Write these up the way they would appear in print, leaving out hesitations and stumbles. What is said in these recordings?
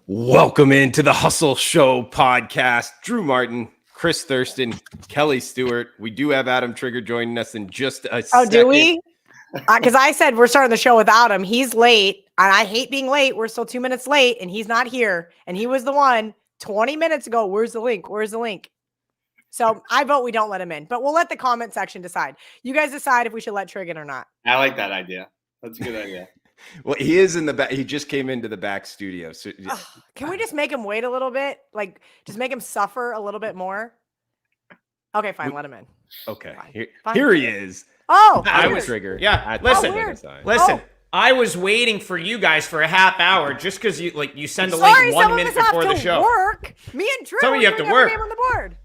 Welcome into the Hustle Show podcast. Drew Martin, Chris Thurston, Kelly Stewart. We do have Adam Trigger joining us in just a second. Oh, do we? Because I said we're starting the show without him. He's late, and I hate being late. We're still 2 minutes late, and he's not here. And he was the one 20 minutes ago. Where's the link? Where's the link? So I vote we don't let him in, but we'll let the comment section decide. You guys decide if we should let Trigger in or not. I like that idea. That's a good idea. Well, he is in the back. He just came into the back studio. So can we just make him wait a little bit? Like, just make him suffer a little bit more? Okay, fine. Let him in. Okay. Fine. Here he is. Oh, I was Trigger. Yeah. Listen. Oh. I was waiting for you guys for a half hour just because you send a Sorry, link some 1 of minute us before have the to show. Work. Me and Drew. Some of you have to doing work. every game on the board.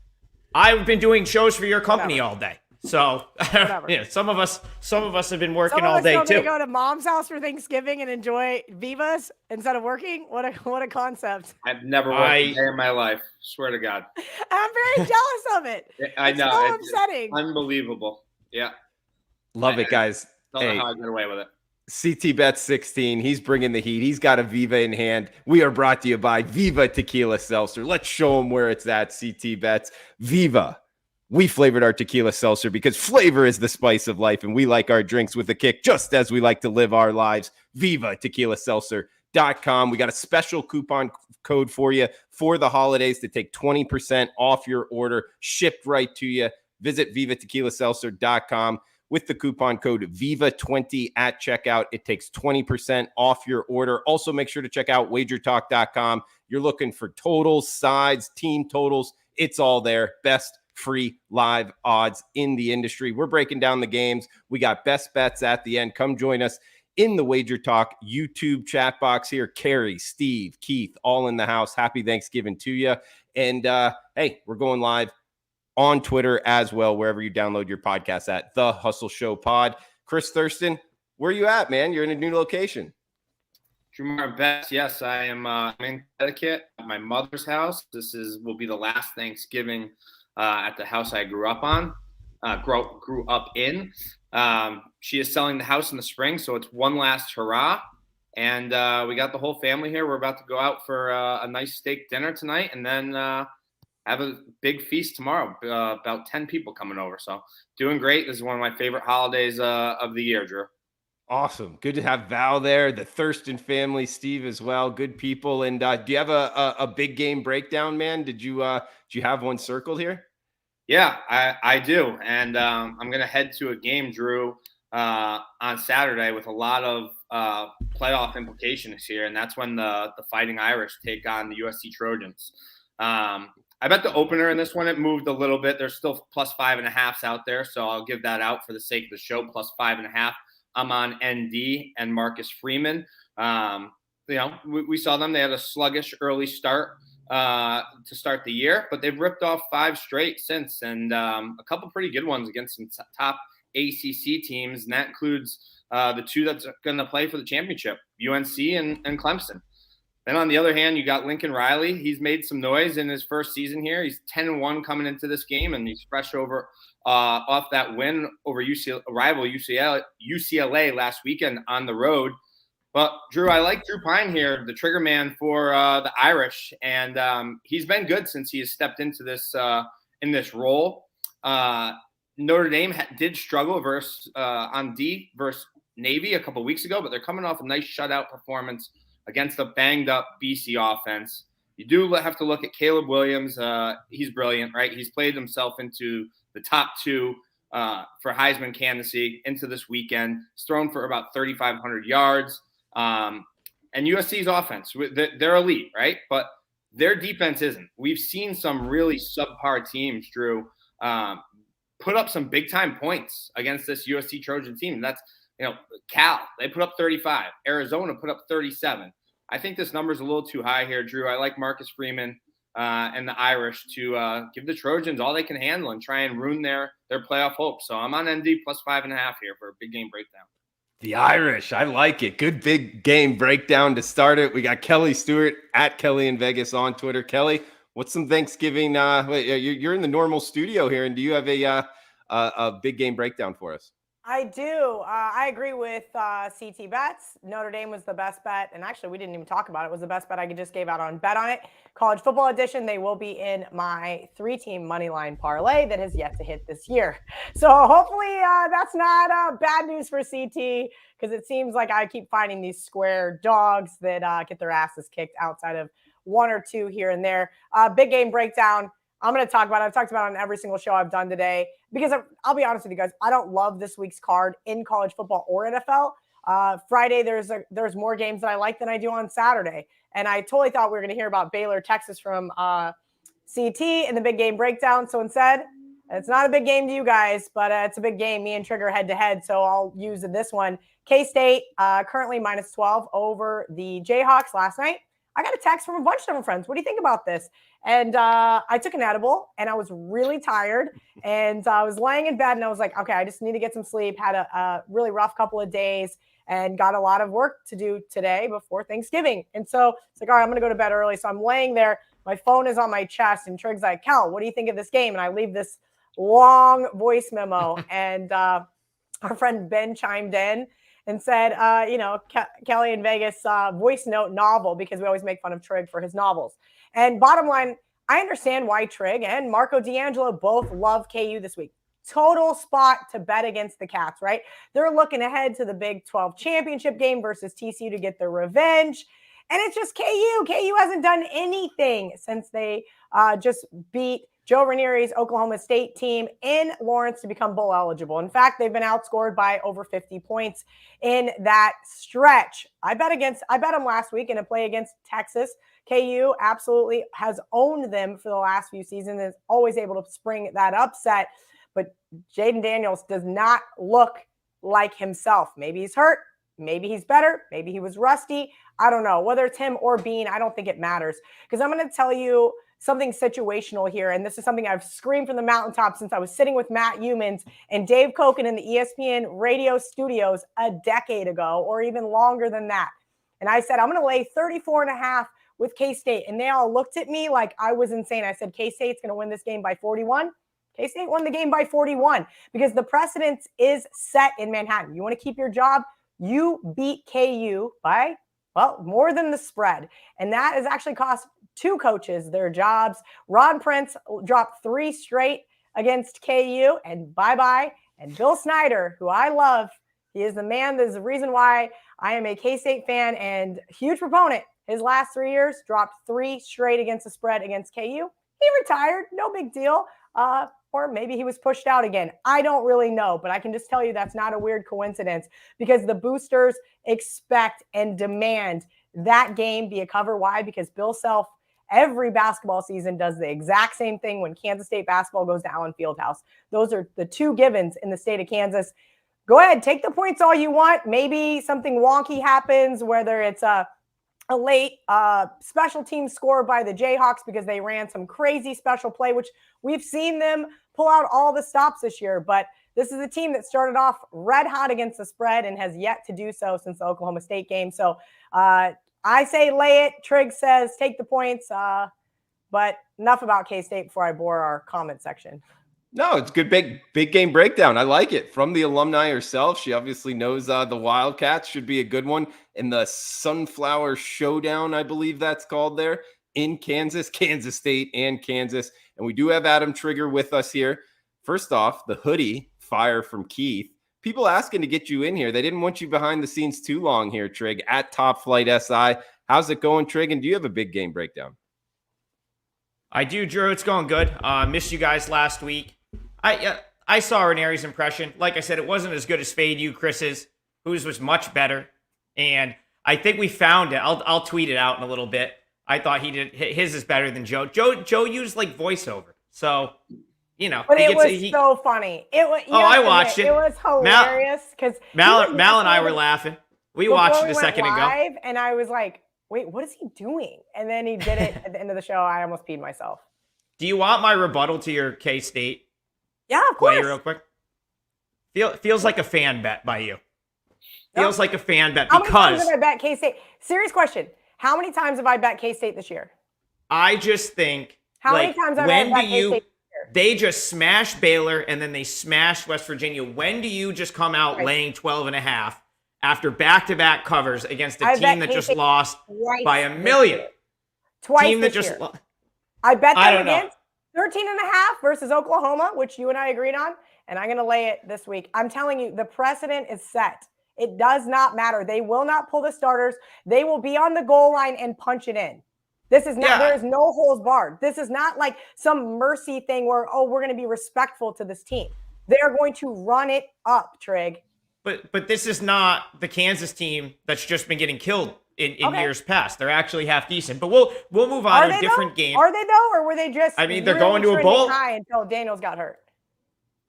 I've been doing shows for your company Whatever. all day. So yeah, some of us have been working all day Some of us too. still gonna go to mom's house for Thanksgiving and enjoy Vivas instead of working. What a concept! I've never worked a day in my life. Swear to God. I'm very jealous of it. I It's know. so It's upsetting. unbelievable. Yeah. Love it, guys. Don't know how I got away with it. CT Bets 16. He's bringing the heat. He's got a Viva in hand. We are brought to you by Viva Tequila Seltzer. Let's show them where it's at, CT Bets. Viva. We flavored our tequila seltzer because flavor is the spice of life, and we like our drinks with a kick just as we like to live our lives. Viva Tequila Seltzer.com. We got a special coupon code for you for the holidays to take 20% off your order, shipped right to you. Visit VivaTequilaSeltzer.com with the coupon code VIVA20 at checkout. It takes 20% off your order. Also, make sure to check out WagerTalk.com. You're looking for totals, sides, team totals. It's all there. Best free live odds in the industry. We're breaking down the games. We got best bets at the end. Come join us in the Wager Talk YouTube chat box here. Carrie, Steve, Keith, all in the house. Happy Thanksgiving to you. And hey, we're going live on Twitter as well, wherever you download your podcast at The Hustle Show Pod. Chris Thurston, where are you at, man? You're in a new location. Drew Martin Bets. Yes, I am I'm in Connecticut at my mother's house. This will be the last Thanksgiving at the house I grew up in. She is selling the house in the spring, so it's one last hurrah. And we got the whole family here. We're about to go out for a nice steak dinner tonight, and then have a big feast tomorrow. About 10 people coming over, so doing great. This is one of my favorite holidays of the year, Drew. Awesome. Good to have Val there, the Thurston family, Steve as well. Good people. And do you have a big game breakdown, man? Did you have one circled here? Yeah, I do. And I'm going to head to a game, Drew, on Saturday with a lot of playoff implications here. And that's when the Fighting Irish take on the USC Trojans. I bet the opener in this one, it moved a little bit. There's still plus 5.5s out there. So I'll give that out for the sake of the show, plus 5.5. I'm on ND and Marcus Freeman. We saw them. They had a sluggish early start to start the year, but they've ripped off 5 straight since, and a couple pretty good ones against some top ACC teams, and that includes the 2 that's going to play for the championship, UNC and Clemson. Then on the other hand, you got Lincoln Riley. He's made some noise in his first season here. He's 10-1 coming into this game, and he's fresh over off that win over rival UCLA last weekend on the road. But, Drew, I like Drew Pine here, the trigger man for the Irish, and he's been good since he has stepped into this in this role. Notre Dame did struggle on D versus Navy a couple weeks ago, but they're coming off a nice shutout performance against a banged-up BC offense. You do have to look at Caleb Williams. He's brilliant, right? He's played himself into the top 2 for Heisman candidacy into this weekend. He's thrown for about 3,500 yards. And USC's offense, they're elite, right? But their defense isn't. We've seen some really subpar teams, Drew, put up some big-time points against this USC Trojan team. That's, Cal, they put up 35. Arizona put up 37. I think this number's a little too high here, Drew. I like Marcus Freeman and the Irish to give the Trojans all they can handle and try and ruin their playoff hopes. So I'm on ND plus 5.5 here for a big game breakdown. The Irish, I like it. Good big game breakdown to start it. We got Kelly Stewart at Kelly in Vegas on Twitter. Kelly, what's some Thanksgiving? You're in the normal studio here, and do you have a big game breakdown for us? I do. I agree with CT bets. Notre Dame was the best bet. And actually, we didn't even talk about it. It was the best bet I just gave out on Bet On It. College football edition, they will be in my 3-team money line parlay that has yet to hit this year. So hopefully that's not bad news for CT, because it seems like I keep finding these square dogs that get their asses kicked outside of one or two here and there. Big game breakdown. I'm going to talk about it. I've talked about it on every single show I've done today because I'll be honest with you guys. I don't love this week's card in college football or NFL. Friday, there's more games that I like than I do on Saturday. And I totally thought we were going to hear about Baylor, Texas from CT in the big game breakdown. So instead, it's not a big game to you guys, but it's a big game. Me and Trigger head to head. So I'll use this one. K-State currently -12 over the Jayhawks last night. I got a text from a bunch of different friends. What do you think about this? And I took an edible and I was really tired. And I was laying in bed and I was like, okay, I just need to get some sleep. Had a really rough couple of days and got a lot of work to do today before Thanksgiving. And so it's like, all right, I'm going to go to bed early. So I'm laying there. My phone is on my chest and Trig's like, Kel, what do you think of this game? And I leave this long voice memo. And our friend Ben chimed in and said, Kelly in Vegas voice note novel, because we always make fun of Trig for his novels. And bottom line, I understand why Trig and Marco D'Angelo both love KU this week. Total spot to bet against the Cats, right? They're looking ahead to the Big 12 championship game versus TCU to get their revenge. And it's just KU. KU hasn't done anything since they just beat Joe Ranieri's Oklahoma State team in Lawrence to become bowl eligible. In fact, they've been outscored by over 50 points in that stretch. I bet them last week in a play against Texas. KU absolutely has owned them for the last few seasons and is always able to spring that upset. But Jaden Daniels does not look like himself. Maybe he's hurt. Maybe he's better. Maybe he was rusty. I don't know. Whether it's him or Bean, I don't think it matters. Because I'm going to tell you something situational here. And this is something I've screamed from the mountaintop since I was sitting with Matt Humans and Dave Koken in the ESPN radio studios a decade ago, or even longer than that. And I said, I'm going to lay 34.5 with K-State. And they all looked at me like I was insane. I said, K-State's going to win this game by 41. K-State won the game by 41 because the precedence is set in Manhattan. You want to keep your job? You beat KU by, well, more than the spread. And that has actually cost two coaches their jobs. Ron Prince dropped 3 straight against KU, and bye-bye. And Bill Snyder, who I love, he is the man. There's a reason why I am a K-State fan and huge proponent. His last 3 years dropped 3 straight against the spread against KU. He retired, no big deal. Or maybe he was pushed out again. I don't really know, but I can just tell you that's not a weird coincidence because the boosters expect and demand that game be a cover. Why? Because Bill Self, every basketball season, does the exact same thing when Kansas State basketball goes to Allen Fieldhouse. Those are the 2 givens in the state of Kansas. Go ahead, take the points all you want. Maybe something wonky happens, whether it's a late special team score by the Jayhawks because they ran some crazy special play, which we've seen them pull out all the stops this year. But this is a team that started off red hot against the spread and has yet to do so since the Oklahoma State game. So I say lay it. Trig says take the points. But enough about K-State before I bore our comment section. No, it's good. Big game breakdown. I like it. From the alumni herself. She obviously knows the Wildcats should be a good one in the Sunflower Showdown, I believe that's called there in Kansas State and Kansas. And we do have Adam Trigger with us here. First off, the hoodie fire from Keith. People asking to get you in here. They didn't want you behind the scenes too long here, Trig, at Top Flight SI. How's it going, Trig? And do you have a big game breakdown? I do, Drew. It's going good. Missed you guys last week. I saw Ranieri's impression. Like I said, it wasn't as good as Fade You, Chris's. Whose was much better. And I think we found it. I'll tweet it out in a little bit. I thought his is better than Joe. Joe used like voiceover. So, you know. But it was so funny. I watched it. It was hilarious because Mal and I were laughing. We watched it a second ago. And I was like, wait, what is he doing? And then he did it at the end of the show. I almost peed myself. Do you want my rebuttal to your K-State? Yeah, of course. Play real quick. Feels like a fan bet by you. Feels like a fan bet because. How many times have I bet K-State? Serious question. How many times have I bet K-State this year? I just think. How many times have I bet K-State this year? They just smashed Baylor, and then they smashed West Virginia. When do you just come out laying 12.5 after back-to-back covers against a team that just lost by a million? Twice team that this just year. I bet I them don't know. against 13.5 versus Oklahoma, which you and I agreed on, and I'm going to lay it this week. I'm telling you, the precedent is set. It does not matter. They will not pull the starters. They will be on the goal line and punch it in. This is not, there is no holes barred. This is not like some mercy thing where, oh, we're going to be respectful to this team. They're going to run it up, Trig. But this is not the Kansas team that's just been getting killed in years past. They're actually half decent. But we'll move on to a different game. Are they though, or were they just? I mean, they're going to a bowl high until Daniels got hurt.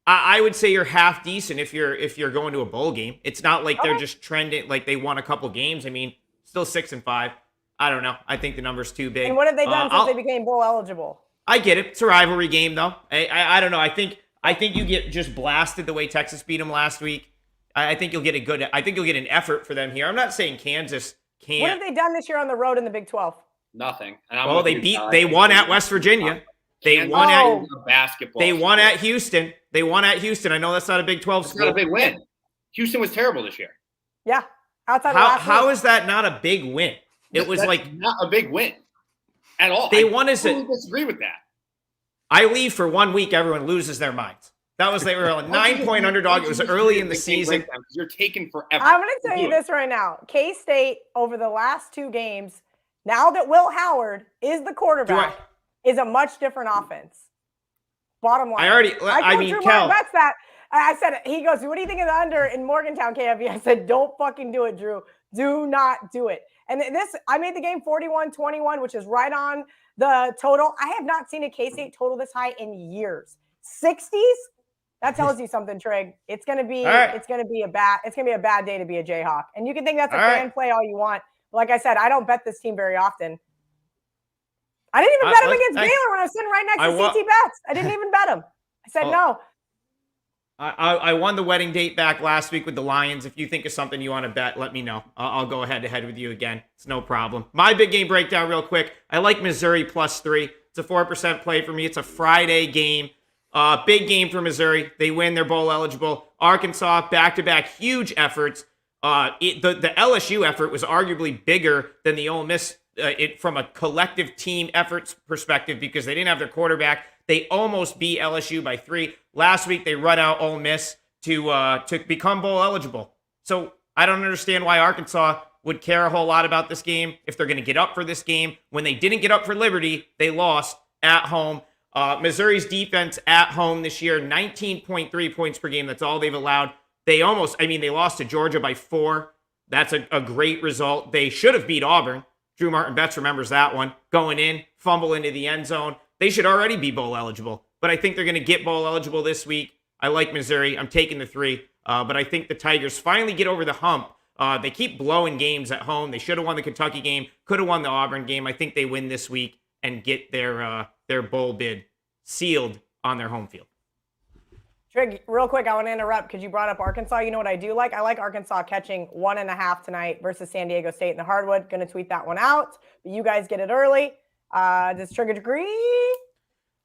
I would say you're half decent if you're going to a bowl game. It's not like they're just trending like they won a couple games. I mean, still 6-5. I don't know. I think the number's too big. And what have they done since they became bowl eligible? I get it. It's a rivalry game, though. I don't know. I think you get just blasted the way Texas beat them last week. I think you'll get an effort for them here. I'm not saying Kansas can't. What have they done this year on the road in the Big 12? Nothing. And they won at West Virginia. They won at basketball. They won at Houston. They won at Houston. I know that's not a Big 12 school. It's not a big win. Houston was terrible this year. Yeah. How is that not a big win? It was not a big win at all. They won as I disagree with that. I leave for 1 week. Everyone loses their minds. They were a 9-point underdog. It was early in the season. You're taking forever. I'm going to tell you this right now. K-State over the last 2 games, now that Will Howard is the quarterback, is a much different offense. Bottom line. Kel. That's that. I said, he goes, what do you think of the under in Morgantown, KFB? I said, don't fucking do it, Drew. Do not do it. And I made the game 41-21, which is right on the total. I have not seen a K-State total this high in years. 60s? That tells you something, Trig. It's gonna be a bad day to be a Jayhawk. And you can think that's a fan play all you want. But like I said, I don't bet this team very often. I didn't even bet him against Baylor when I was sitting right next to CT Bets. I didn't even bet him. I said no. I won the wedding date back last week with the Lions. If you think of something you want to bet, let me know. I'll go head to head with you again. It's no problem. My big game breakdown real quick. I like Missouri +3. It's a 4% play for me. It's a Friday game. Big game for Missouri. They win. They're bowl eligible. Arkansas, back-to-back huge efforts. The LSU effort was arguably bigger than the Ole Miss from a collective team efforts perspective because they didn't have their quarterback. They almost beat LSU by 3. Last week, they run out Ole Miss to become bowl eligible. So I don't understand why Arkansas would care a whole lot about this game if they're going to get up for this game. When they didn't get up for Liberty, they lost at home. Missouri's defense at home this year, 19.3 points per game. That's all they've allowed. They lost to Georgia by 4. That's a great result. They should have beat Auburn. Drew Martin Betts remembers that one. Going in, fumble into the end zone. They should already be bowl eligible. But I think they're going to get bowl eligible this week. I like Missouri. I'm taking the 3. But I think the Tigers finally get over the hump. They keep blowing games at home. They should have won the Kentucky game. Could have won the Auburn game. I think they win this week and get their bowl bid sealed on their home field. Trig, real quick, I want to interrupt because you brought up Arkansas. You know what I do like? I like Arkansas catching 1.5 tonight versus San Diego State in the hardwood. Going to tweet that one out. But you guys get it early. Does Trigger agree?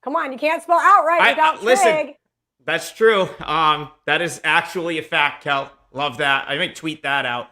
Come on, you can't spell outright without Trig. Listen, that's true. That is actually a fact, Kel. Love that. I might tweet that out.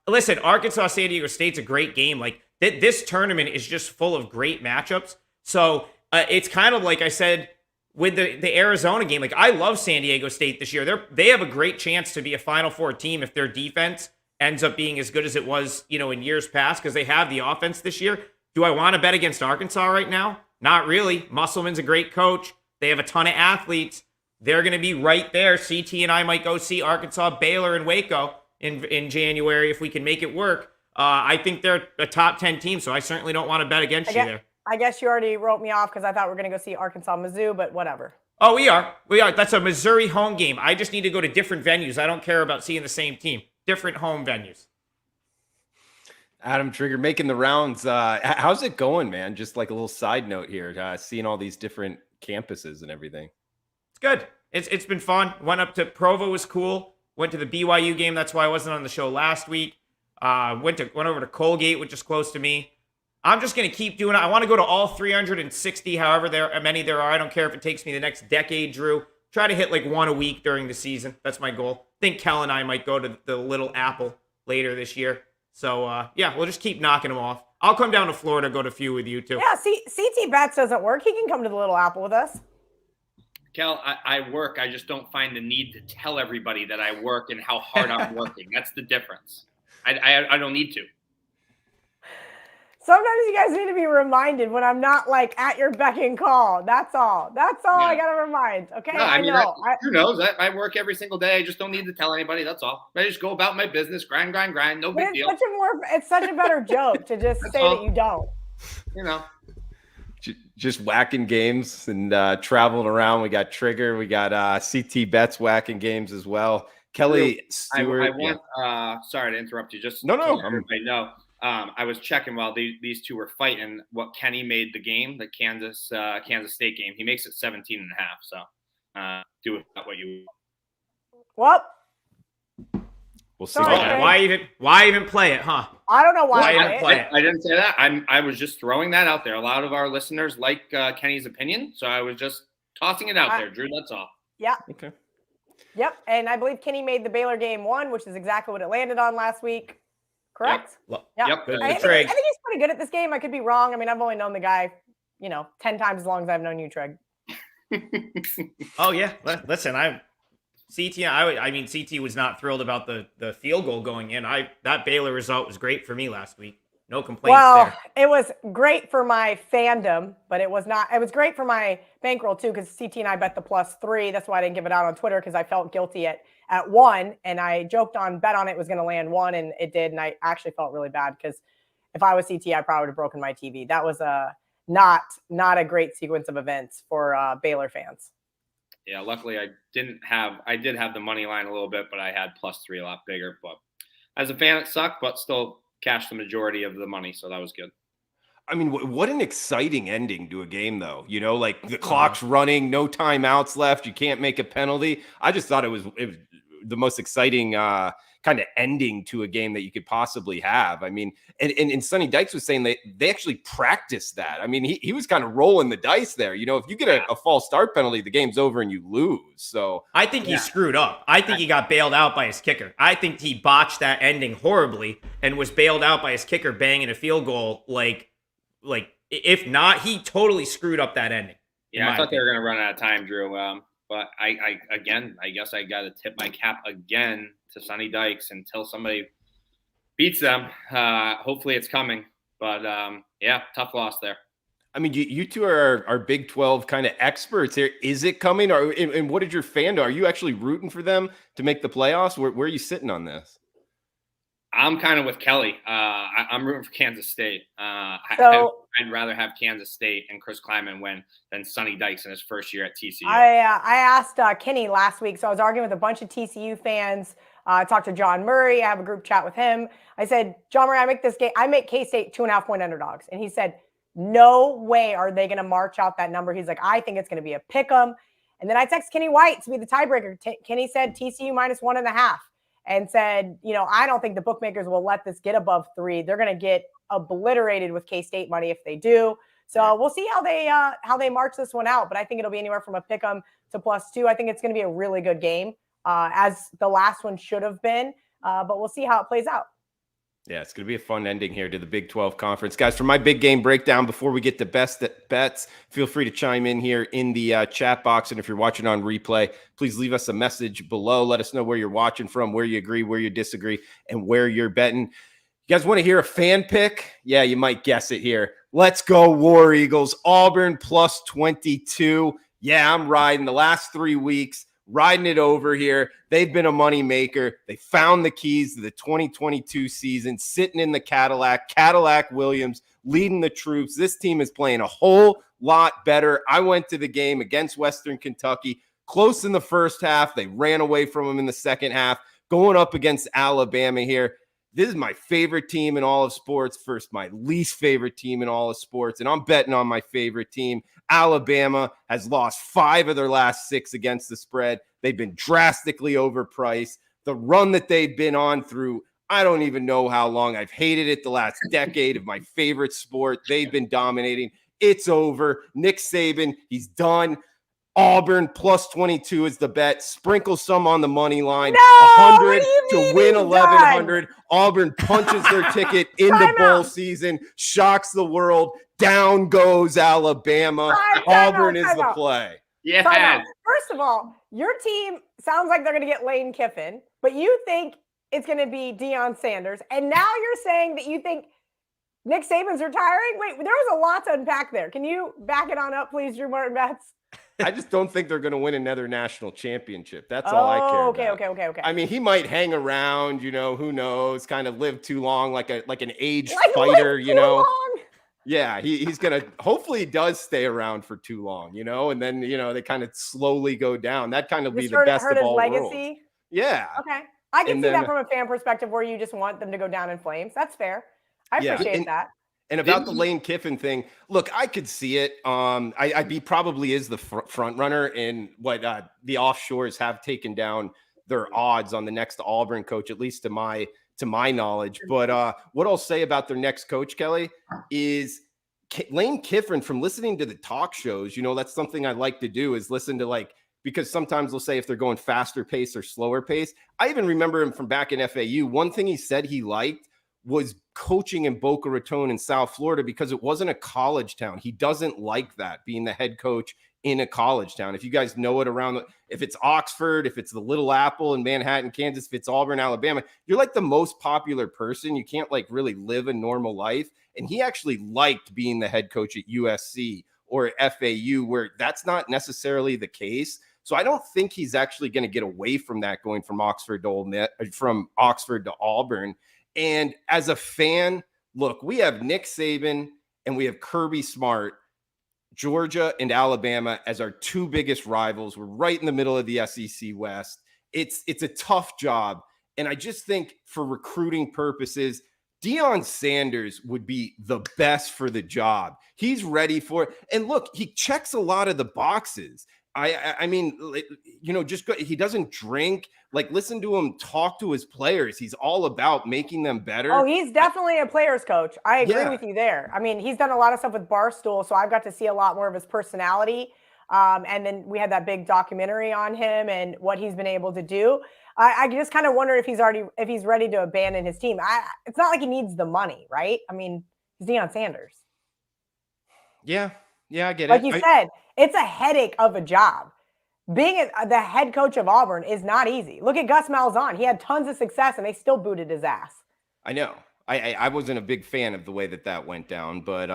Listen, Arkansas San Diego State's a great game. Like this tournament is just full of great matchups. So it's kind of like I said with the Arizona game. Like I love San Diego State this year. They have a great chance to be a Final Four team if their defense ends up being as good as it was, in years past because they have the offense this year. Do I want to bet against Arkansas right now? Not really. Musselman's a great coach. They have a ton of athletes. They're going to be right there. CT and I might go see Arkansas, Baylor, and Waco in January if we can make it work. I think they're a top 10 team, so I certainly don't want to bet against you there. I guess you already wrote me off because I thought we were going to go see Arkansas, Mizzou, but whatever. Oh, we are. That's a Missouri home game. I just need to go to different venues. I don't care about seeing the same team. Different home venues. Adam, Trigger, making the rounds. How's it going, man? Just like a little side note here, seeing all these different campuses and everything. It's good. It's been fun. Went up to Provo, was cool. Went to the BYU game. That's why I wasn't on the show last week. Went over to Colgate, which is close to me. I'm just going to keep doing it. I want to go to all 360, however many there are. I don't care if it takes me the next decade, Drew. Try to hit like one a week during the season. That's my goal. I think Kel and I might go to the Little Apple later this year. So, yeah, we'll just keep knocking them off. I'll come down to Florida, go to a few with you, too. Yeah, CT Bets doesn't work. He can come to the Little Apple with us. Kel, I work. I just don't find the need to tell everybody that I work and how hard I'm working. That's the difference. I don't need to. Sometimes you guys need to be reminded when I'm not like at your beck and call. That's all. That's all I got to remind. Okay. No, I know. Who knows? I work every single day. I just don't need to tell anybody. That's all. I just go about my business, grind. No big deal. It's such a better joke to just say that you don't. You know. Just whacking games and traveling around. We got Trigger. We got CT Bets whacking games as well. Kelly Stewart. Sorry to interrupt you. Just no. I was checking while these two were fighting what Kenny made the game, the Kansas State game. He makes it 17.5. So do with that what you want. Well, we'll see. Why even play it, huh? I don't know why even play it. I didn't say that. I was just throwing that out there. A lot of our listeners like Kenny's opinion, so I was just tossing it out there, Drew. That's all. Yeah. Okay. Yep. And I believe Kenny made the Baylor game 1, which is exactly what it landed on last week. Correct? Yep. I think he's pretty good at this game. I could be wrong. I mean, I've only known the guy, 10 times as long as I've known you, Treg. Oh, yeah. Listen, CT was not thrilled about the field goal going in. That Baylor result was great for me last week. No complaints there. It was great for my fandom, but it was great for my bankroll too, because CT and I bet the +3. That's why I didn't give it out on Twitter, because I felt guilty at 1, and I bet on it was going to land 1, and it did, and I actually felt really bad, because if I was CT, I probably would have broken my TV. That was not a great sequence of events for Baylor fans. Yeah, luckily I did have the money line a little bit, but I had +3 a lot bigger. But as a fan, it sucked, but still cashed the majority of the money, so that was good. I mean, what an exciting ending to a game, though. Like the clock's running, no timeouts left, you can't make a penalty. I just thought it was the most exciting kind of ending to a game that you could possibly have. I mean, and Sonny Dykes was saying they actually practiced that. I mean, he was kind of rolling the dice there. If you get a false start penalty, the game's over and you lose. So I think he screwed up. I think he got bailed out by his kicker. I think he botched that ending horribly and was bailed out by his kicker banging a field goal. Like if not, he totally screwed up that ending. Yeah, I thought they were going to run out of time, Drew. But I guess I got to tip my cap again to Sonny Dykes until somebody beats them. Hopefully it's coming. But, tough loss there. I mean, you two are Big 12 kind of experts here. Is it coming? And what did your fandom? Are you actually rooting for them to make the playoffs? Where are you sitting on this? I'm kind of with Kelly. I'm rooting for Kansas State. I'd rather have Kansas State and Chris Kleiman win than Sonny Dykes in his first year at TCU. I asked Kenny last week, so I was arguing with a bunch of TCU fans. I talked to John Murray. I have a group chat with him. I said, John Murray, I make K-State 2.5-point underdogs. And he said, no way are they going to march out that number. He's like, I think it's going to be a pick 'em. And then I text Kenny White to be the tiebreaker. Kenny said TCU -1.5 and said, I don't think the bookmakers will let this get above 3. They're going to get obliterated with K-State money if they do. So we'll see how they march this one out. But I think it'll be anywhere from a pick 'em to +2. I think it's going to be a really good game, as the last one should have been. But we'll see how it plays out. Yeah, it's going to be a fun ending here to the Big 12 Conference. Guys, for my big game breakdown, before we get to best bets, feel free to chime in here in the chat box. And if you're watching on replay, please leave us a message below. Let us know where you're watching from, where you agree, where you disagree, and where you're betting. You guys want to hear a fan pick? Yeah, you might guess it here. Let's go War Eagles. Auburn +22. Yeah, I'm riding the last 3 weeks. Riding it over here. They've been a money maker. They found the keys to the 2022 season, sitting in the Cadillac Williams, leading the troops. This team is playing a whole lot better. I went to the game against Western Kentucky, close in the first half. They ran away from them in the second half, going up against Alabama here. This is my favorite team in all of sports. First, my least favorite team in all of sports. And I'm betting on my favorite team. Alabama has lost 5 of their last 6 against the spread. They've been drastically overpriced. The run that they've been on through I don't even know how long. I've hated it the last decade of my favorite sport. They've been dominating. It's over. Nick Saban, he's done. Auburn plus 22 is the bet. Sprinkle some on the money line. No, 100 to win 1,100. Auburn punches their ticket into bowl season, shocks the world. Down goes Alabama. Auburn is the play. Yeah. First of all, your team sounds like they're going to get Lane Kiffin, but you think it's going to be Deion Sanders. And now you're saying that you think Nick Saban's retiring? Wait, there was a lot to unpack there. Can you back it on up, please, Drew Martin Betts? I just don't think they're going to win another national championship. That's all I care about. Okay. I mean, he might hang around, who knows, kind of live too long, like an aged fighter, Long? Yeah, he's going to, hopefully he does stay around for too long, and then, they kind of slowly go down. That kind of be the best of all worlds. Yeah. Okay. I can see that from a fan perspective where you just want them to go down in flames. That's fair. I appreciate that. And about the Lane Kiffin thing, look, I could see it. He probably is the front runner in what the offshores have taken down their odds on the next Auburn coach, at least to my knowledge. But what I'll say about their next coach, Kelly, is Lane Kiffin, from listening to the talk shows, that's something I like to do, is listen to because sometimes they'll say if they're going faster pace or slower pace. I even remember him from back in FAU. One thing he said he liked was coaching in Boca Raton in South Florida because it wasn't a college town. He doesn't like that, being the head coach in a college town. If you guys know it if it's Oxford, if it's the Little Apple in Manhattan, Kansas, if it's Auburn, Alabama, you're like the most popular person. You can't really live a normal life. And he actually liked being the head coach at USC or FAU, where that's not necessarily the case. So I don't think he's actually going to get away from that, going from Oxford to Auburn. And as a fan, look, we have Nick Saban and we have Kirby Smart, Georgia and Alabama as our two biggest rivals. We're right in the middle of the SEC West. It's a tough job. And I just think for recruiting purposes, Deion Sanders would be the best for the job. He's ready for it. And look, he checks a lot of the boxes. I mean, just go, he doesn't drink. Listen to him talk to his players. He's all about making them better. Oh, he's definitely a player's coach. I agree with you there. I mean, he's done a lot of stuff with Barstool, so I've got to see a lot more of his personality. And then we had that big documentary on him and what he's been able to do. I just kind of wonder if he's ready to abandon his team. It's not like he needs the money, right? I mean, he's Deion Sanders. Yeah, I get it. Like you said, it's a headache of a job. Being the head coach of Auburn is not easy. Look at Gus Malzahn. He had tons of success, and they still booted his ass. I know. I wasn't a big fan of the way that went down, but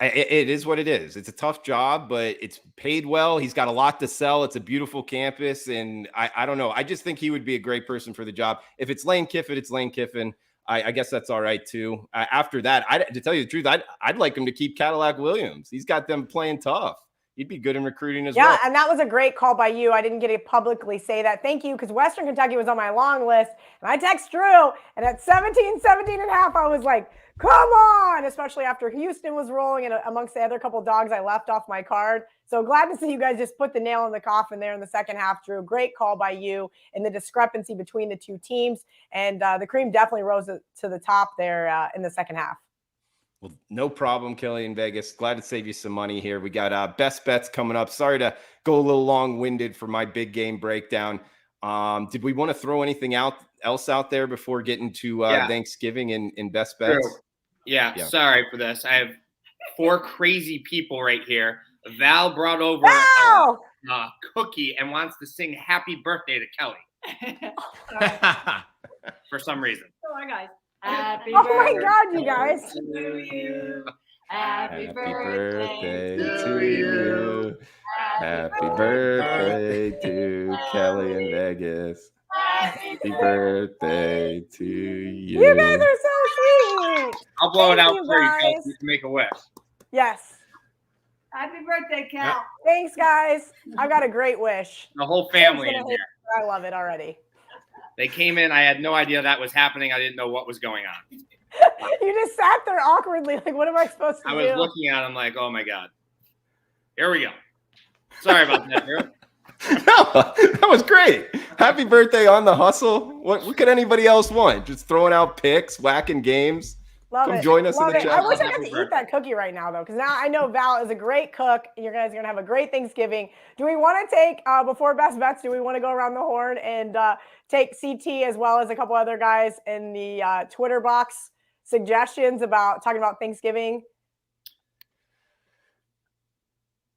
it is what it is. It's a tough job, but it's paid well. He's got a lot to sell. It's a beautiful campus, and I don't know. I just think he would be a great person for the job. If it's Lane Kiffin, it's Lane Kiffin. I guess that's all right, too. After that, to tell you the truth, I'd like him to keep Cadillac Williams. He's got them playing tough. He'd be good in recruiting as well. Yeah, and that was a great call by you. I didn't get to publicly say that. Thank you, because Western Kentucky was on my long list. And I text Drew, and at 17 and a half, I was like, come on, especially after Houston was rolling and amongst the other couple of dogs I left off my card. So glad to see you guys just put the nail in the coffin there in the second half, Drew. Great call by you in the discrepancy between the two teams. And the cream definitely rose to the top there in the second half. Well, no problem, Kelly in Vegas. Glad to save you some money here. We got best bets coming up. Sorry to go a little long-winded for my big game breakdown. Did we want to throw anything else out there before getting to Thanksgiving in best bets? True. Yeah, sorry for this. I have 4 crazy people right here. Val brought over a cookie and wants to sing happy birthday to Kelly. For some reason. Oh, my guys. My God, you guys. To you. Happy birthday to you. Happy birthday to Kelly in Vegas. Happy birthday to you. You guys are so sweet. I'll blow it out for you, Kelly. You can make a wish. Yes. Happy birthday, Cal. Thanks, guys. I got a great wish. The whole family is here. I love it already. They came in. I had no idea that was happening. I didn't know what was going on. You just sat there awkwardly. Like, what am I supposed to do? I was looking at him like, oh, my God. Here we go. Sorry about that, Drew. No, that was great. Happy birthday on the hustle. What could anybody else want? Just throwing out picks, whacking games. Love Come it. join us in Love the it. chat. I wish I got Happy to eat birthday. that cookie right now, though, because now I know Val is a great cook, and you guys are going to have a great Thanksgiving. Do we want to take, before Best Bets, do we want to go around the horn and take CT as well as a couple other guys in the Twitter box suggestions about talking about Thanksgiving?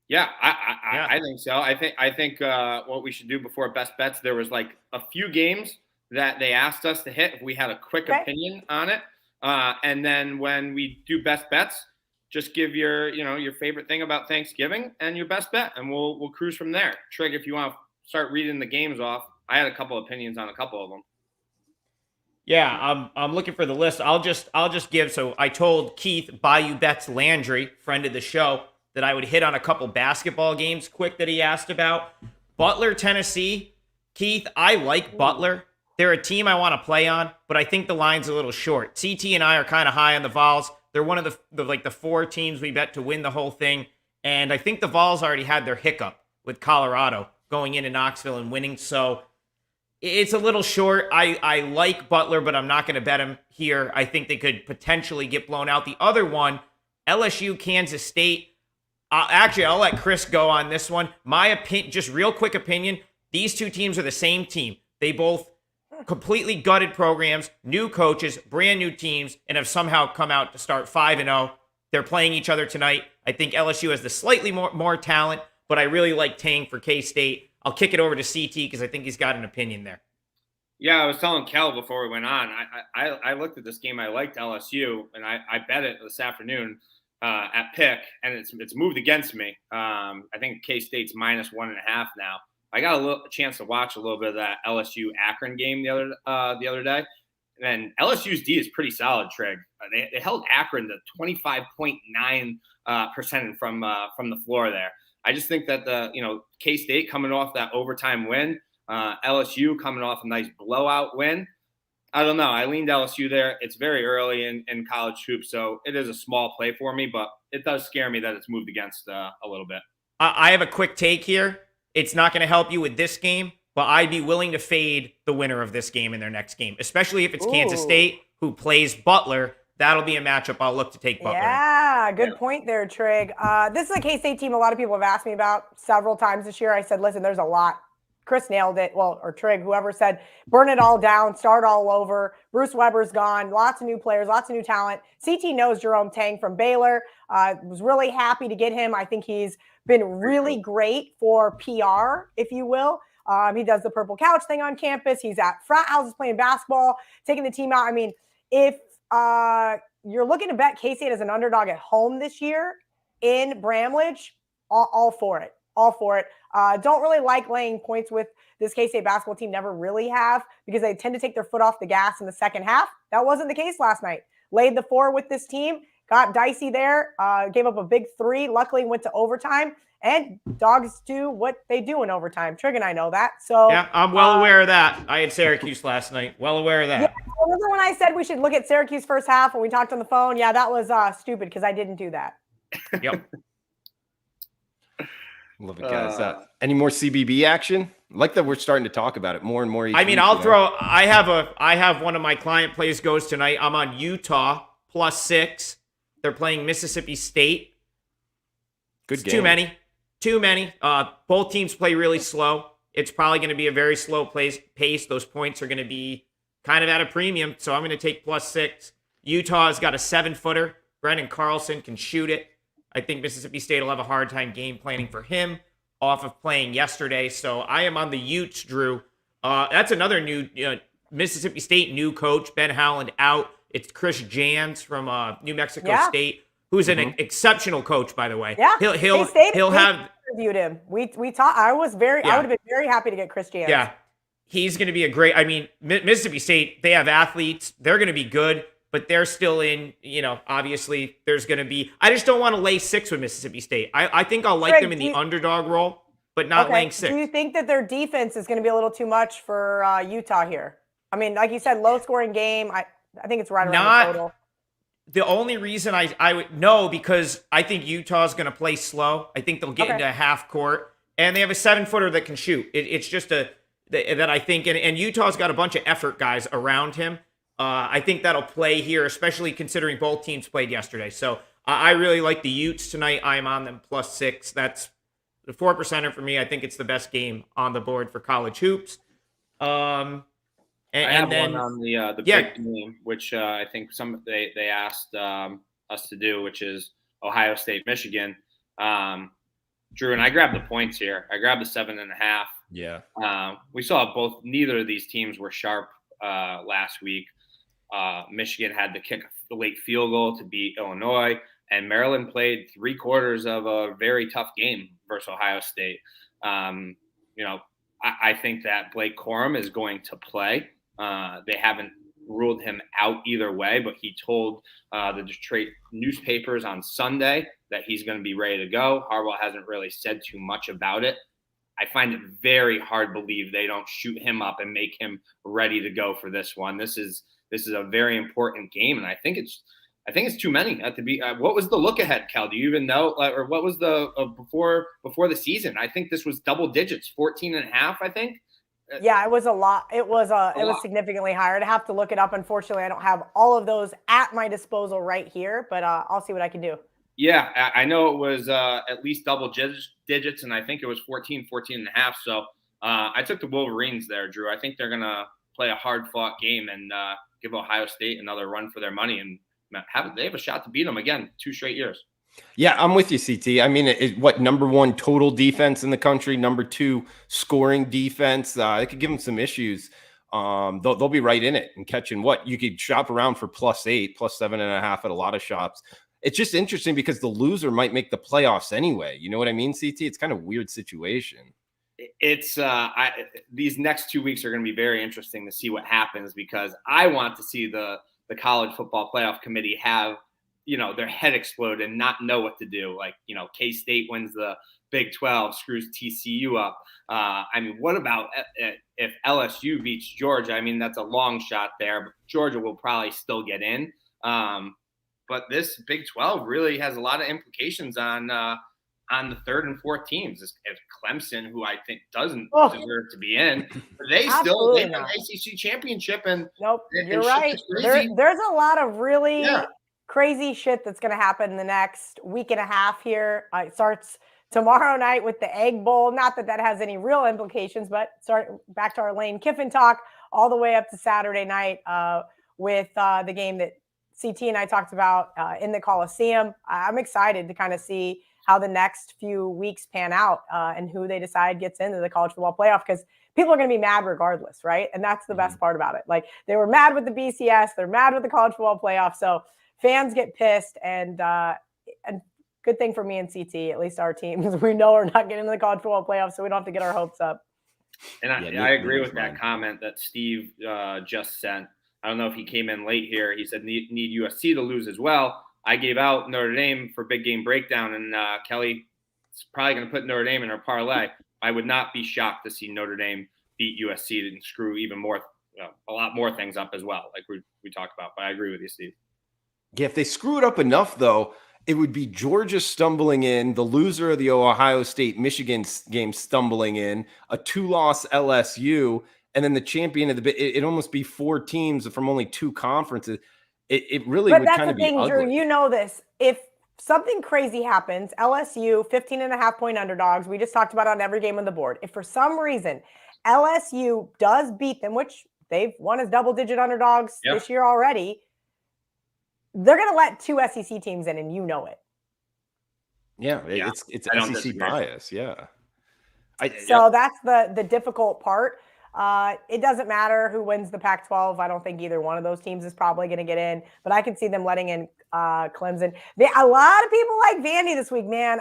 Yeah, I think so. I think what we should do before Best Bets, there was like a few games that they asked us to hit if we had a quick opinion on it. And then when we do Best Bets, just give your favorite thing about Thanksgiving and your best bet, and we'll cruise from there. Trig, if you want to start reading the games off, I had a couple opinions on a couple of them. Yeah, I'm looking for the list. I'll just give. So I told Keith Bayou Betts Landry, friend of the show, that I would hit on a couple basketball games quick that he asked about. Butler, Tennessee. Keith, I like Butler. They're a team I want to play on, but I think the line's a little short. CT and I are kind of high on the Vols. They're one of the 4 teams we bet to win the whole thing. And I think the Vols already had their hiccup with Colorado going into Knoxville and winning. So it's a little short. I like Butler, but I'm not going to bet him here. I think they could potentially get blown out. The other one, LSU, Kansas State. Actually, I'll let Chris go on this one. My opinion, just real quick opinion, these two teams are the same team. They both completely gutted programs, new coaches, brand new teams, and have somehow come out to start 5-0. They're playing each other tonight. I think LSU has the slightly more talent, but I really like Tang for K-State. I'll kick it over to CT because I think he's got an opinion there. Yeah, I was telling Kel before we went on. I looked at this game. I liked LSU, and I bet it this afternoon at pick, and it's moved against me. I think K-State's -1.5 now. I got a chance to watch a little bit of that LSU Akron game the other day, and LSU's D is pretty solid. Trig, they held Akron to 25.9% from the floor there. I just think that K-State coming off that overtime win, LSU coming off a nice blowout win. I don't know. I leaned LSU there. It's very early in college hoops, so it is a small play for me, but it does scare me that it's moved against a little bit. I have a quick take here. It's not going to help you with this game, but I'd be willing to fade the winner of this game in their next game, especially if it's Kansas State, who plays Butler. That'll be a matchup I'll look to take Butler. Yeah, good point there, Trig. This is a K-State team a lot of people have asked me about several times this year. I said, listen, there's a lot. Chris nailed it. Well, or Trig, whoever said, burn it all down, start all over. Bruce Weber's gone. Lots of new players, lots of new talent. CT knows Jerome Tang from Baylor. Was really happy to get him. I think he's been really great for PR, if you will. He does the purple couch thing on campus. He's at frat houses playing basketball, taking the team out. I mean, if you're looking to bet K-State as an underdog at home this year in Bramlage, all for it. All for it. Don't really like laying points with this K-State basketball team, never really have, because they tend to take their foot off the gas in the second half. That wasn't the case last night. Laid the 4 with this team, got dicey there, gave up a big 3, luckily went to overtime, and dogs do what they do in overtime. Trig and I know that. So yeah, I'm well aware of that. I had Syracuse last night. Well aware of that. Yeah, remember when I said we should look at Syracuse first half when we talked on the phone? Yeah, that was stupid because I didn't do that. Yep. Love it, guys. Any more CBB action? I like that we're starting to talk about it more and more. I mean, I'll throw. I have one of my client plays goes tonight. I'm on Utah +6. They're playing Mississippi State. Good game. Too many. Both teams play really slow. It's probably going to be a very slow pace. Those points are going to be kind of at a premium. So I'm going to take +6. Utah's got a 7-footer. Brendan Carlson can shoot it. I think Mississippi State will have a hard time game planning for him off of playing yesterday. So I am on the Utes, Drew. That's another new Mississippi State new coach, Ben Howland out. It's Chris Jans from New Mexico State, who's an exceptional coach, by the way. Yeah, he'll have interviewed him. We talked. I would have been very happy to get Chris Jans. Yeah, he's going to be a great. I mean, Mississippi State, they have athletes. They're going to be good. But they're still in, obviously there's going to be, I just don't want to lay 6 with Mississippi State. I think I'll like them in the underdog role, but not laying 6. Do you think that their defense is going to be a little too much for Utah here? I mean, like you said, low scoring game. I think it's right around the total. The only reason I would know, because I think Utah's going to play slow. I think they'll get into half court. and they have a 7-footer that can shoot. It's just that I think, and Utah's got a bunch of effort guys around him. I think that'll play here, especially considering both teams played yesterday. So I really like the Utes tonight. I'm on them +6. That's the 4%er for me. I think it's the best game on the board for college hoops. I have one on the big game, which I think they asked us to do, which is Ohio State, Michigan. Drew, and I grabbed the points here. I grabbed the 7.5. Yeah. We saw neither of these teams were sharp last week. Michigan had to kick a late field goal to beat Illinois, and Maryland played 3/4 of a very tough game versus Ohio State. I think that Blake Corum is going to play. They haven't ruled him out either way, but he told the Detroit newspapers on Sunday that he's going to be ready to go. Harbaugh hasn't really said too much about it. I find it very hard to believe they don't shoot him up and make him ready to go for this one. This is a very important game, and I think it's too many to be. What was the look ahead, Kel? Do you even know, or what was the before the season? I think this was double digits, 14.5. I think. Yeah, it was a lot. It was significantly higher. I'd have to look it up. Unfortunately, I don't have all of those at my disposal right here, but I'll see what I can do. Yeah, I know it was at least double digits, and I think it was 14.5. So I took the Wolverines there, Drew. I think they're going to play a hard-fought game and give Ohio State another run for their money, and they have a shot to beat them again 2 straight years. Yeah, I'm with you, CT. I mean, number 1 total defense in the country, number 2 scoring defense. It could give them some issues. They'll be right in it and catching what you could shop around for +8, +7.5 at a lot of shops. It's just interesting because the loser might make the playoffs anyway. You know what I mean, CT? It's kind of a weird situation. It's these next 2 weeks are going to be very interesting to see what happens, because I want to see the college football playoff committee have, their head explode and not know what to do. Like, K-State wins the Big 12, screws TCU up. What about if LSU beats Georgia? I mean, that's a long shot there, but Georgia will probably still get in. But this Big 12 really has a lot of implications on the 3rd and 4th teams. If Clemson, who I think doesn't deserve to be in, but they have an ACC championship. And nope, you're right. There's a lot of really crazy shit that's going to happen in the next week and a half here. It starts tomorrow night with the Egg Bowl. Not that has any real implications, but start back to our Lane Kiffin talk all the way up to Saturday night with the game that CT and I talked about in the Coliseum. I'm excited to kind of see how the next few weeks pan out and who they decide gets into the college football playoff, because people are going to be mad regardless, right? And that's the best part about it. Like, they were mad with the BCS, they're mad with the college football playoff, so fans get pissed, and good thing for me and CT, at least our teams, we know we're not getting into the college football playoff, so we don't have to get our hopes up. And I agree with that comment that Steve just sent. I don't know if he came in late here. He said need USC to lose as well. I gave out Notre Dame for big game breakdown, and Kelly is probably going to put Notre Dame in her parlay. I would not be shocked to see Notre Dame beat USC and screw even more, a lot more things up as well, like we talked about. But I agree with you, Steve. Yeah, if they screw it up enough, though, it would be Georgia stumbling in, the loser of the Ohio State-Michigan game stumbling in, a 2-loss LSU, and then the champion of it'd almost be 4 teams from only 2 conferences. It really would kind of be ugly. But that's the thing, Drew, you know this. If something crazy happens, LSU, 15.5-point underdogs, we just talked about on every game on the board. If for some reason LSU does beat them, which they've won as double-digit underdogs this year already, they're going to let 2 SEC teams in, and you know it. Yeah, it's SEC bias, So that's the difficult part. It doesn't matter who wins the Pac-12. I don't think either one of those teams is probably going to get in, but I can see them letting in Clemson. A lot of people like Vandy this week, man.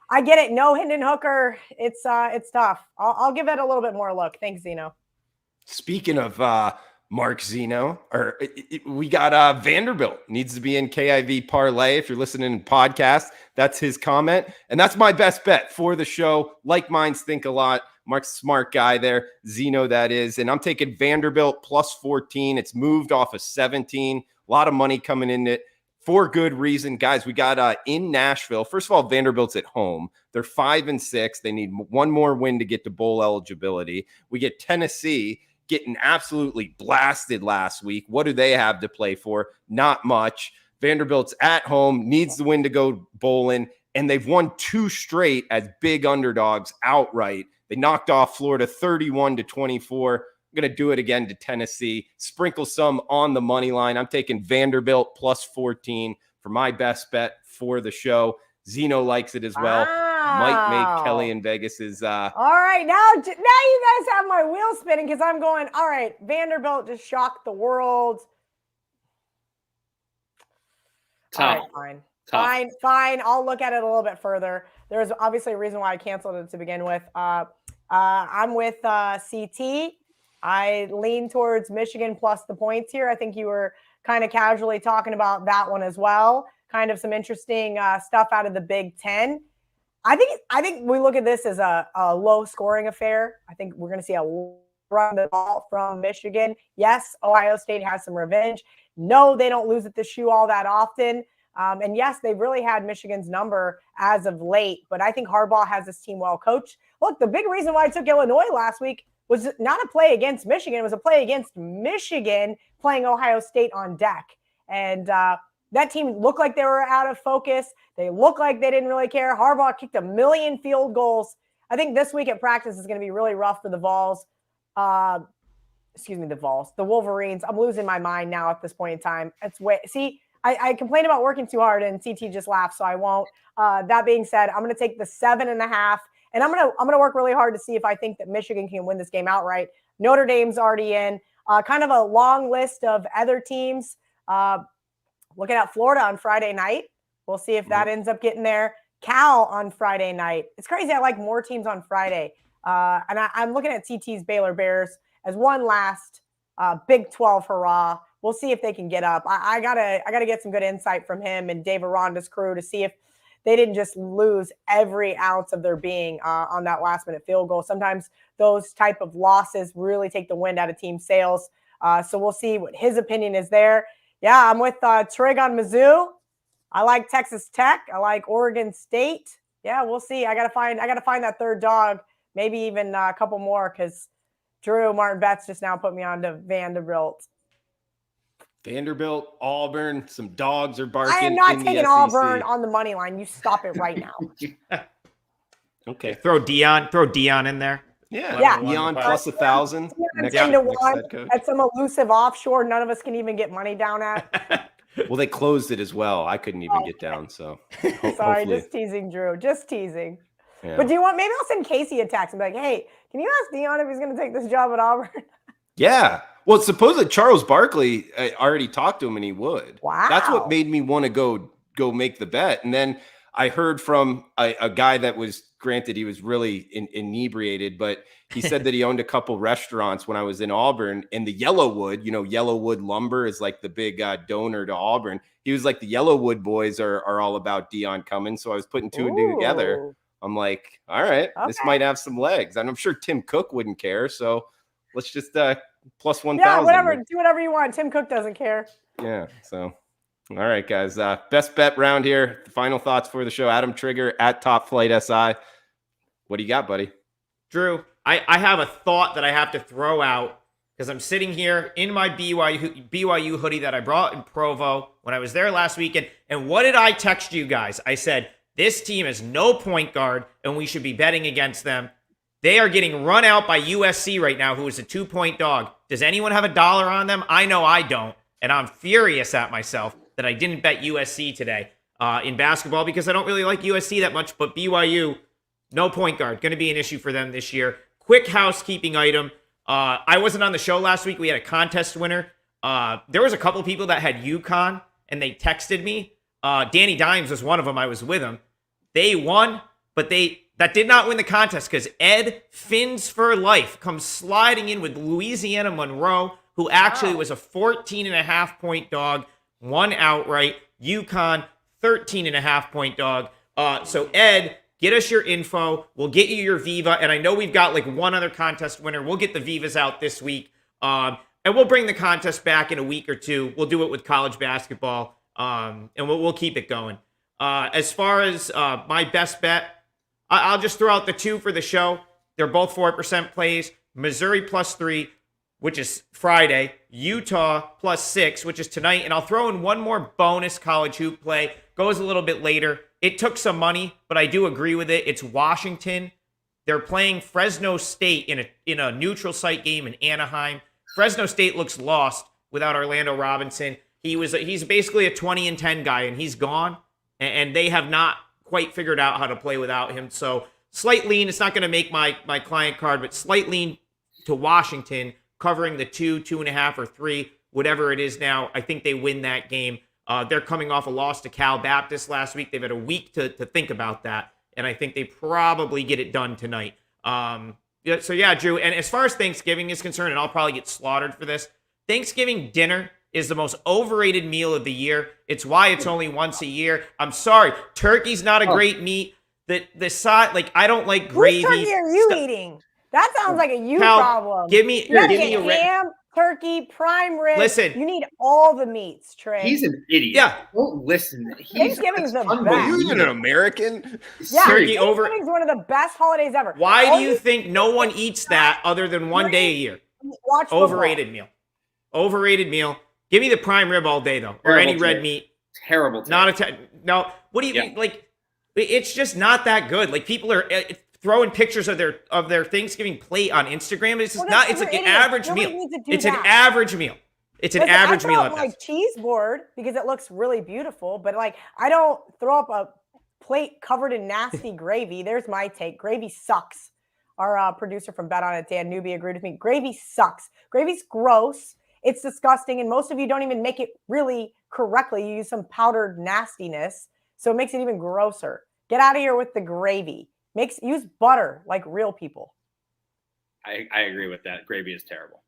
I get it. No Hendon Hooker. It's tough. I'll give it a little bit more look. Thanks, Zeno. Speaking of Mark Zeno, we got Vanderbilt needs to be in KIV parlay. If you're listening to podcast, that's his comment. And that's my best bet for the show. Like minds think a lot. Mark's a smart guy there. Zeno, that is. And I'm taking Vanderbilt +14. It's moved off of 17. A lot of money coming in it. for good reason. Guys, we got in Nashville. First of all, Vanderbilt's at home. They're 5-6. They need one more win to get to bowl eligibility. We get Tennessee getting absolutely blasted last week. What do they have to play for? Not much. Vanderbilt's at home, needs the win to go bowling, and they've won 2 straight as big underdogs outright. They knocked off Florida 31-24. I'm going to do it again to Tennessee. Sprinkle some on the money line. I'm taking Vanderbilt plus 14 for my best bet for the show. Zeno likes it as well. Might make Kelly in Vegas's. All right, now you guys have my wheel spinning because I'm going. All right, Vanderbilt just shocked the world. Tough. All right, fine. I'll look at it a little bit further. There's obviously a reason why I canceled it to begin with. I'm with CT. I lean towards Michigan plus the points here. I think you were kind of casually talking about that one as well. Kind of some interesting stuff out of the Big Ten. I think we look at this as a low scoring affair. I think we're going to see a run the ball from Michigan. Yes, Ohio State has some revenge. No, they don't lose at the shoe all that often. And yes, they've really had Michigan's number as of late, but I think Harbaugh has this team well coached. Look, the big reason why I took Illinois last week was not a play against Michigan. It was a play against Michigan playing Ohio State on deck. And that team looked like they were out of focus. They looked like they didn't really care. Harbaugh kicked 1 million field goals. I think this week at practice is going to be really rough for the Vols. The Wolverines. I'm losing my mind now at this point in time. I complain about working too hard, and CT just laughed, so I won't. That being said, I'm going to take the 7.5, and I'm going to work really hard to see if I think that Michigan can win this game outright. Notre Dame's already in. Kind of a long list of other teams. Looking at Florida on Friday night. We'll see if that ends up getting there. Cal on Friday night. It's crazy. I like more teams on Friday. And I'm looking at CT's Baylor Bears as one last Big 12 hurrah. We'll see if they can get up. I gotta get some good insight from him and Dave Aranda's crew to see if they didn't just lose every ounce of their being on that last minute field goal. Sometimes those type of losses really take the wind out of team sails. So we'll see what his opinion is there. Yeah, I'm with Trig on Mizzou. I like Texas Tech. I like Oregon State. Yeah, we'll see. I gotta find that third dog, maybe even a couple more, because Drew Martin Betts just now put me on to Vanderbilt. Vanderbilt, Auburn, some dogs are barking. I am not taking Auburn on the money line. You stop it right now. Okay. Throw Dion in there. Yeah. Dion plus 1,000. Next at some elusive offshore none of us can even get money down at. Well, they closed it as well. I couldn't even get down. So sorry, just teasing, Drew. Just teasing. Yeah. But do you want? Maybe I'll send Casey a text and be like, "Hey, can you ask Dion if he's going to take this job at Auburn?" Yeah. Well, supposedly Charles Barkley already talked to him and he would. Wow. That's what made me want to go make the bet. And then I heard from a guy that was, granted, he was really inebriated, but he said that he owned a couple restaurants when I was in Auburn, and the Yellowwood, Yellowwood Lumber is like the big donor to Auburn. He was like, the Yellowwood boys are all about Dion coming. So I was putting two and two together. I'm like, all right, this might have some legs. And I'm sure Tim Cook wouldn't care. So let's just plus 1,000. Yeah, whatever. Do whatever you want. Tim Cook doesn't care. Yeah. So, all right, guys. Best bet round here. Final thoughts for the show. Adam Trigger at Top Flight SI. What do you got, buddy? Drew, I have a thought that I have to throw out because I'm sitting here in my BYU hoodie that I brought in Provo when I was there last weekend. And what did I text you guys? I said, this team has no point guard and we should be betting against them. They are getting run out by USC right now, who is a 2-point dog. Does anyone have $1 on them? I know I don't. And I'm furious at myself that I didn't bet USC today in basketball because I don't really like USC that much. But BYU, no point guard. Going to be an issue for them this year. Quick housekeeping item. I wasn't on the show last week. We had a contest winner. There was a couple people that had UConn, and they texted me. Danny Dimes was one of them. I was with him. They won, but that did not win the contest because Ed Fins for Life comes sliding in with Louisiana Monroe, who actually was a 14.5-point dog, won outright. UConn, 13.5-point dog. So Ed, get us your info. We'll get you your Viva. And I know we've got like one other contest winner. We'll get the Vivas out this week. And we'll bring the contest back in a week or two. We'll do it with college basketball. And we'll keep it going. As far as my best bet, I'll just throw out the two for the show. They're both 4% plays. Missouri +3, which is Friday. Utah +6, which is tonight. And I'll throw in one more bonus college hoop play. Goes a little bit later. It took some money, but I do agree with it. It's Washington. They're playing Fresno State in a neutral site game in Anaheim. Fresno State looks lost without Orlando Robinson. He's basically a 20-10 guy, and he's gone. And they have not quite figured out how to play without him. So slight lean. It's not going to make my client card, but slight lean to Washington, covering the 2, 2.5, or 3, whatever it is now. I think they win that game. They're coming off a loss to Cal Baptist last week. They've had a week to think about that, and I think they probably get it done tonight. So yeah, Drew, and as far as Thanksgiving is concerned, and I'll probably get slaughtered for this, Thanksgiving dinner is the most overrated meal of the year. It's why it's only once a year. I'm sorry. Turkey's not a great meat. The side, like, I don't like gravy. Whose turkey are you eating? That sounds like a you Cal, problem. Give me a ham, turkey, prime rib. Listen. You need all the meats, Trey. He's an idiot. Yeah. Don't listen. Thanksgiving's the best. Are you even an American? Yeah, Turkey Thanksgiving's one of the best holidays ever. Why do you think no one eats that other than one day a year? Watch Overrated meal. Overrated meal. Give me the prime rib all day, though, or Terrible any red take. meat. Terrible. No. What do you mean? Like? It's just not that good. Like, people are throwing pictures of their Thanksgiving plate on Instagram. It's just not. It's like an average meal. It's an average meal. It's an average meal. I throw up my cheese board because it looks really beautiful, but like I don't throw up a plate covered in nasty gravy. There's my take. Gravy sucks. Our producer from Bet On It, Dan Newby, agreed with me. Gravy sucks. Gravy's gross. It's disgusting, and most of you don't even make it really correctly. You use some powdered nastiness, so it makes it even grosser. Get out of here with the gravy. Use butter like real people. I agree with that. Gravy is terrible.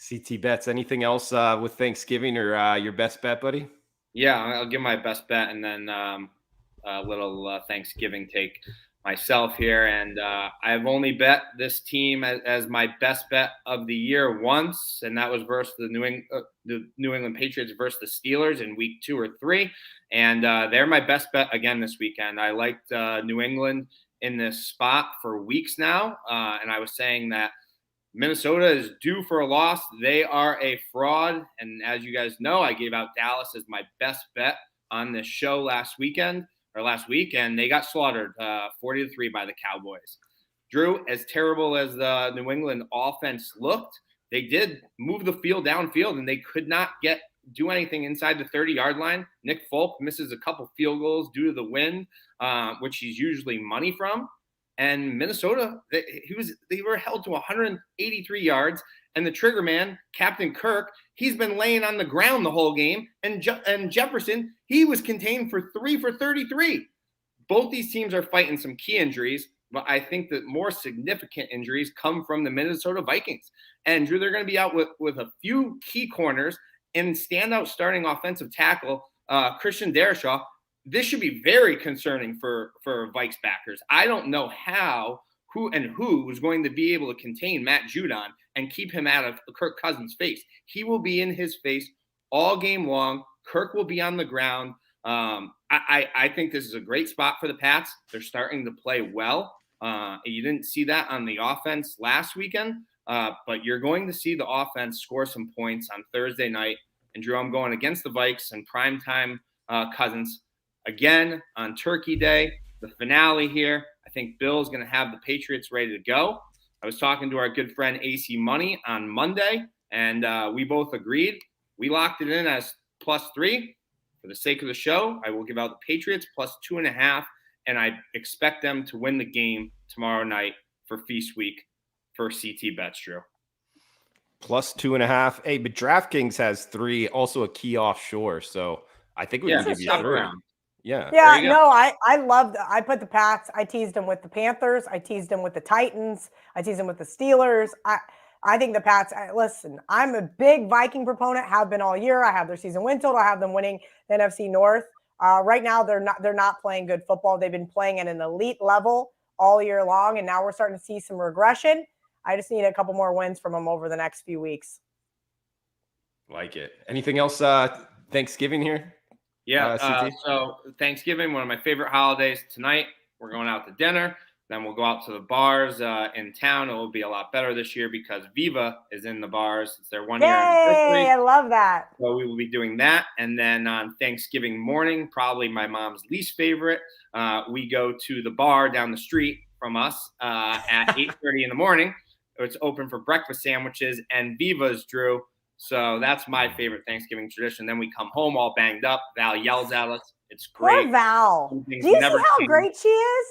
CT bets. Anything else with Thanksgiving or your best bet, buddy? Yeah, I'll give my best bet and then a little Thanksgiving take myself here. And I've only bet this team as my best bet of the year once, and that was versus the New England Patriots versus the Steelers in week 2 or 3. And they're my best bet again this weekend. I liked New England in this spot for weeks now, and I was saying that Minnesota is due for a loss. They are a fraud. And as you guys know, I gave out Dallas as my best bet on this show last week, and they got slaughtered 40-3 by the Cowboys. Drew, as terrible as the New England offense looked, they did move the field downfield, and they could not do anything inside the 30-yard line. Nick Folk misses a couple field goals due to the wind, which he's usually money from. And Minnesota, they were held to 183 yards. And the trigger man, Captain Kirk, he's been laying on the ground the whole game. And Jefferson, he was contained for 3 for 33. Both these teams are fighting some key injuries, but I think that more significant injuries come from the Minnesota Vikings. And Drew, they're going to be out with a few key corners and standout starting offensive tackle, Christian Darrisaw. This should be very concerning for Vikes backers. I don't know who is going to be able to contain Matt Judon and keep him out of Kirk Cousins' face. He will be in his face all game long. Kirk will be on the ground. I think this is a great spot for the Pats. They're starting to play well. You didn't see that on the offense last weekend, but you're going to see the offense score some points on Thursday night. And Drew, I'm going against the Vikes and primetime Cousins. Again, on Turkey Day, the finale here, I think Bill's going to have the Patriots ready to go. I was talking to our good friend AC Money on Monday, and we both agreed. We locked it in as +3. For the sake of the show, I will give out the Patriots +2.5, and I expect them to win the game tomorrow night for Feast Week for CT Bets, Drew. +2.5. Hey, but DraftKings has 3, also a key offshore, so I think we can give you 3. Yeah. Yeah, no, I loved I put the Pats. I teased them with the Panthers. I teased them with the Titans. I teased them with the Steelers. I think the Pats, listen, I'm a big Viking proponent, have been all year. I have their season win total. I have them winning the NFC North. Right now, they're not playing good football. They've been playing at an elite level all year long, and now we're starting to see some regression. I just need a couple more wins from them over the next few weeks. Like it. Anything else Thanksgiving here? Yeah. CT? So Thanksgiving, one of my favorite holidays. Tonight, we're going out to dinner. Then we'll go out to the bars in town. It will be a lot better this year because Viva is in the bars. It's their 1 year anniversary. Yay! I love that. So we will be doing that. And then on Thanksgiving morning, probably my mom's least favorite, we go to the bar down the street from us at 8:30 in the morning. It's open for breakfast sandwiches and Vivas, Drew. So that's my favorite Thanksgiving tradition. Then we come home all banged up. Val yells at us. It's great. Poor Val. Some Do things you see never how change. great she is?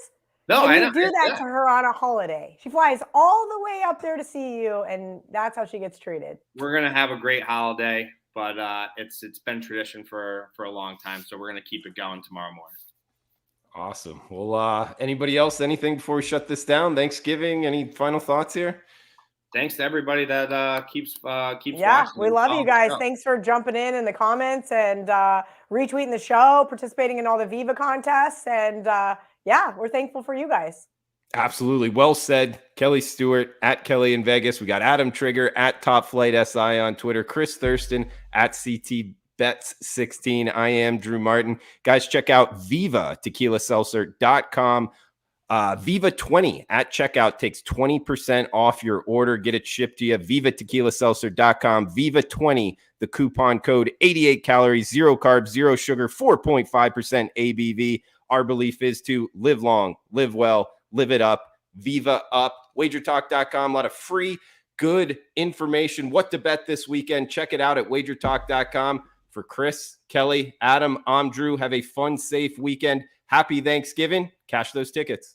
No, And I you know. do that Yeah. to her on a holiday. She flies all the way up there to see you, and that's how she gets treated. We're gonna have a great holiday, but it's been tradition for a long time. So we're gonna keep it going tomorrow morning. Awesome. Well, anybody else, anything before we shut this down? Thanksgiving, any final thoughts here? Thanks to everybody that keeps Yeah, watching we and love you following guys. the show. Thanks for jumping in the comments and retweeting the show, participating in all the Viva contests. And yeah, we're thankful for you guys. Absolutely. Well said. Kelly Stewart at Kelly in Vegas. We got Adam Trigger at Top Flight SI on Twitter. Chris Thurston at CT Bets 16. I am Drew Martin. Guys, check out vivatequilaseltzer.com. Viva 20 at checkout takes 20% off your order. Get it shipped to you. Vivatequilaseltzer.com. Viva 20, the coupon code, 88 calories, 0 carbs, 0 sugar, 4.5% ABV. Our belief is to live long, live well, live it up. Viva up. WagerTalk.com. A lot of free, good information. What to bet this weekend. Check it out at WagerTalk.com. For Chris, Kelly, Adam, I'm Drew. Have a fun, safe weekend. Happy Thanksgiving. Cash those tickets.